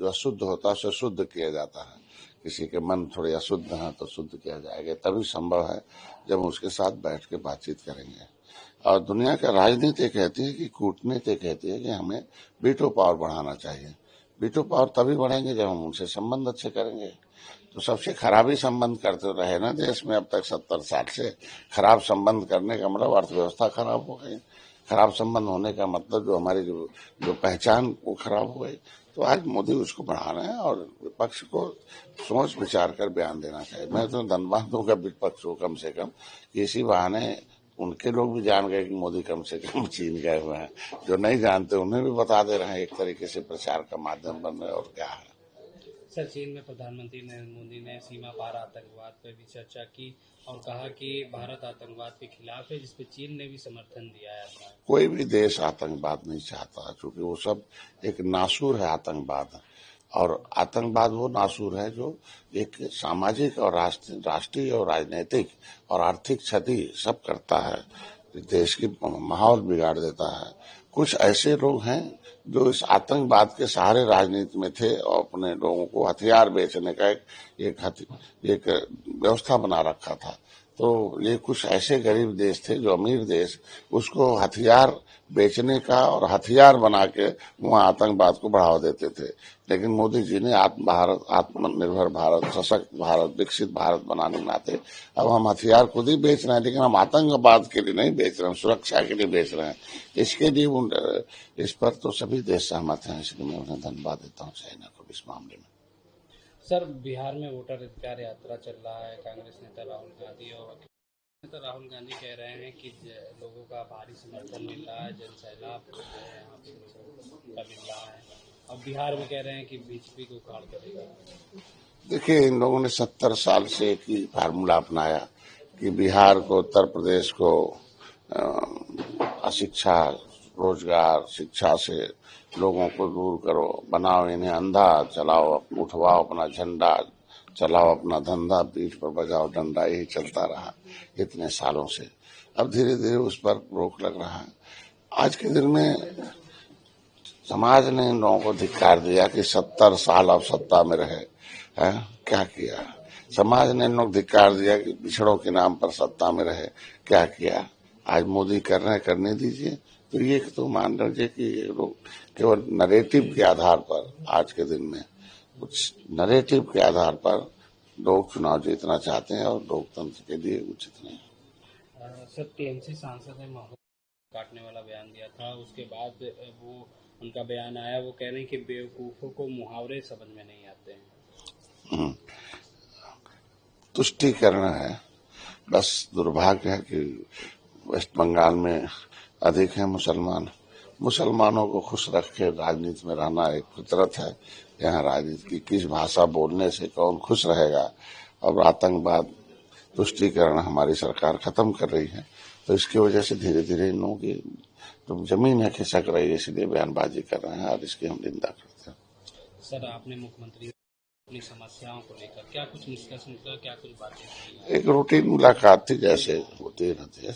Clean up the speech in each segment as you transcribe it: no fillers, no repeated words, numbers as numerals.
जो अशुद्ध होता है उसे शुद्ध किया जाता है। किसी के मन थोड़े अशुद्ध हैं तो शुद्ध किया जाएगा, तभी संभव है जब हम उसके साथ बैठ के बातचीत करेंगे। और दुनिया का राजनीति कहती है कि कूटनीति कहती है कि हमें वीटो पावर बढ़ाना चाहिए। वीटो पावर तभी बढ़ेंगे जब हम उनसे संबंध अच्छे करेंगे। तो सबसे खराब ही संबंध करते रहे ना देश में अब तक 70 साल से। खराब संबंध करने का मतलब अर्थव्यवस्था खराब हो गई। खराब संबंध होने का मतलब जो हमारी जो पहचान वो खराब हो गई। तो आज मोदी उसको बढ़ा रहे हैं और विपक्ष को सोच विचार कर बयान देना चाहिए। मैं तो धन्यवाद दूंगा विपक्ष को कम से कम, इसी बहाने उनके लोग भी जान गए कि मोदी कम से कम चीन गए हुए हैं। जो नहीं जानते उन्हें भी बता दे रहे हैं, एक तरीके से प्रचार का माध्यम बन रहे हैं। और क्या है सर, चीन में प्रधानमंत्री नरेंद्र मोदी ने सीमा पार आतंकवाद पर भी चर्चा की और कहा कि भारत आतंकवाद के खिलाफ है, जिसपे चीन ने भी समर्थन दिया है अपना। कोई भी देश आतंकवाद नहीं चाहता, क्योंकि वो सब एक नासूर है आतंकवाद। और आतंकवाद वो नासूर है जो एक सामाजिक और राष्ट्रीय और राजनीतिक और आर्थिक क्षति सब करता है, देश की माहौल बिगाड़ देता है। कुछ ऐसे लोग हैं जो इस आतंकवाद के सहारे राजनीति में थे और अपने लोगों को हथियार बेचने का एक व्यवस्था बना रखा था। तो ये कुछ ऐसे गरीब देश थे जो अमीर देश उसको हथियार बेचने का और हथियार बना के वहां आतंकवाद को बढ़ावा देते थे। लेकिन मोदी जी ने आत्मनिर्भर भारत, सशक्त भारत, विकसित भारत बनाने में आते अब हम हथियार खुद ही बेच रहे हैं, लेकिन हम आतंकवाद के लिए नहीं बेच रहे हैं, सुरक्षा के लिए बेच रहे हैं। इसके लिए इस पर तो सभी देश सहमत हैं, इसलिए मैं उन्हें धन्यवाद देता हूँ चाइना को इस मामले में। सर, बिहार में वोटर अधिकार यात्रा चल रहा है। कांग्रेस नेता राहुल गांधी कह रहे हैं कि लोगों का भारी समर्थन मिल रहा है, जनसैलाब यहाँ पे लोगों का मिल रहा है। अब बिहार में कह रहे हैं कि बीजेपी को उखाड़ करेगा। देखिए, इन लोगों ने 70 साल से एक ही फार्मूला अपनाया कि बिहार को, उत्तर प्रदेश को अशिक्षा, रोजगार, शिक्षा से लोगों को दूर करो, बनाओ इन्हें अंधा, चलाओ, उठवाओ अपना झंडा, चलाओ अपना धंधा, पीठ पर बजाओ डंडा। यही चलता रहा इतने सालों से। अब धीरे धीरे उस पर रोक लग रहा है। आज के दिन में समाज ने इन लोगों को धिक्कार दिया कि 70 साल अब सत्ता में रहे हैं। क्या किया समाज ने? इन लोग धिक्कार दिया कि पिछड़ों के नाम पर सत्ता में रहे। क्या किया? आज मोदी कर रहे हैं, करने दीजिए। तो ये तो मान लीजिए कि लोग केवल नरेटिव के आधार पर, आज के दिन में कुछ नरेटिव के आधार पर लोग चुनाव जीतना चाहते हैं और लोकतंत्र के लिए उचित नहीं। सर, टीएमसी सांसद ने माहौल काटने वाला बयान दिया था, उसके बाद वो उनका बयान आया, वो कह रहे हैं कि बेवकूफों को मुहावरे समझ में नहीं आते हैं। तुष्टीकरण है। बस दुर्भाग्य है कि वेस्ट बंगाल में अधिक है मुसलमान। मुसलमानों को खुश रख के राजनीति में रहना एक फितरत है। यहाँ राजनीति की किस भाषा बोलने से कौन खुश रहेगा। और आतंकवाद, तुष्टीकरण हमारी सरकार खत्म कर रही है। तो इसकी वजह से धीरे धीरे इन लोगों की तो जमीन है खिसक रही है, इसलिए बयानबाजी कर रहे हैं और इसकी हम निंदा करते हैं। सर, आपने मुख्यमंत्री अपनी समस्याओं को लेकर क्या कुछ निष्कर्ष निकला, क्या कुछ बातें? एक रूटीन मुलाकात थी, जैसे होती रहती है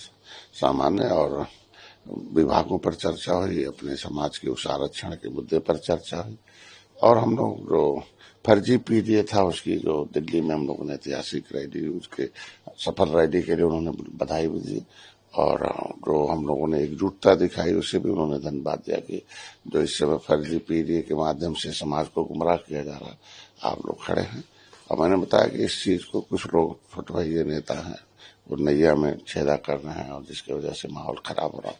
सामान्य, और विभागों पर चर्चा हुई, अपने समाज के उस आरक्षण के मुद्दे पर चर्चा हुई। और हम लोग जो फर्जी पीडीए था उसकी जो दिल्ली में हम लोगों ने ऐतिहासिक रैली, उसके सफल रैली के लिए उन्होंने बधाई भी दी। और जो हम लोगों ने एकजुटता दिखाई उससे भी उन्होंने धन्यवाद दिया कि जो इस समय फर्जी पीडीए के माध्यम से समाज को गुमराह किया जा रहा है, आप लोग खड़े हैं। और मैंने बताया कि इस चीज को कुछ लोग छोटे नेता हैं वो नैया में छेदा कर रहे हैं और जिसकी वजह से माहौल खराब हो रहा।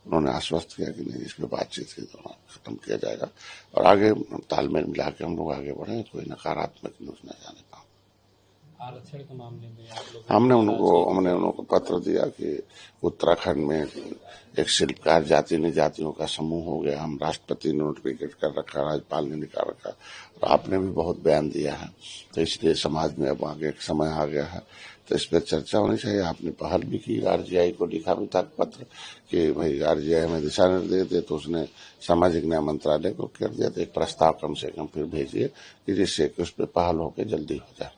उन्होंने आश्वस्त किया कि नहीं, इसमें बातचीत के दौरान खत्म किया जाएगा और आगे तालमेल मिला के हम लोग आगे बढ़े, कोई नकारात्मक न्यूज न जाने पाए। आरक्षण के मामले में हमने उनको पत्र दिया कि उत्तराखंड में एक शिल्पकार जाति जातियों का समूह हो गया, हम राष्ट्रपति ने नोटिफिकेट कर रखा, राज्यपाल ने निकाल रखा और आपने भी बहुत बयान दिया है। तो इसलिए समाज में अब आगे एक समय आ गया है, तो इस पर चर्चा होनी चाहिए। आपने पहल भी की, आरजीआई को लिखा भी था पत्र कि भाई आरजीआई में दिशा निर्देश दे, तो उसने सामाजिक न्याय मंत्रालय को कर दिया। तो एक प्रस्ताव कम से कम फिर भेजिए कि जिससे कि उस पर पहल होकर जल्दी हो जाए।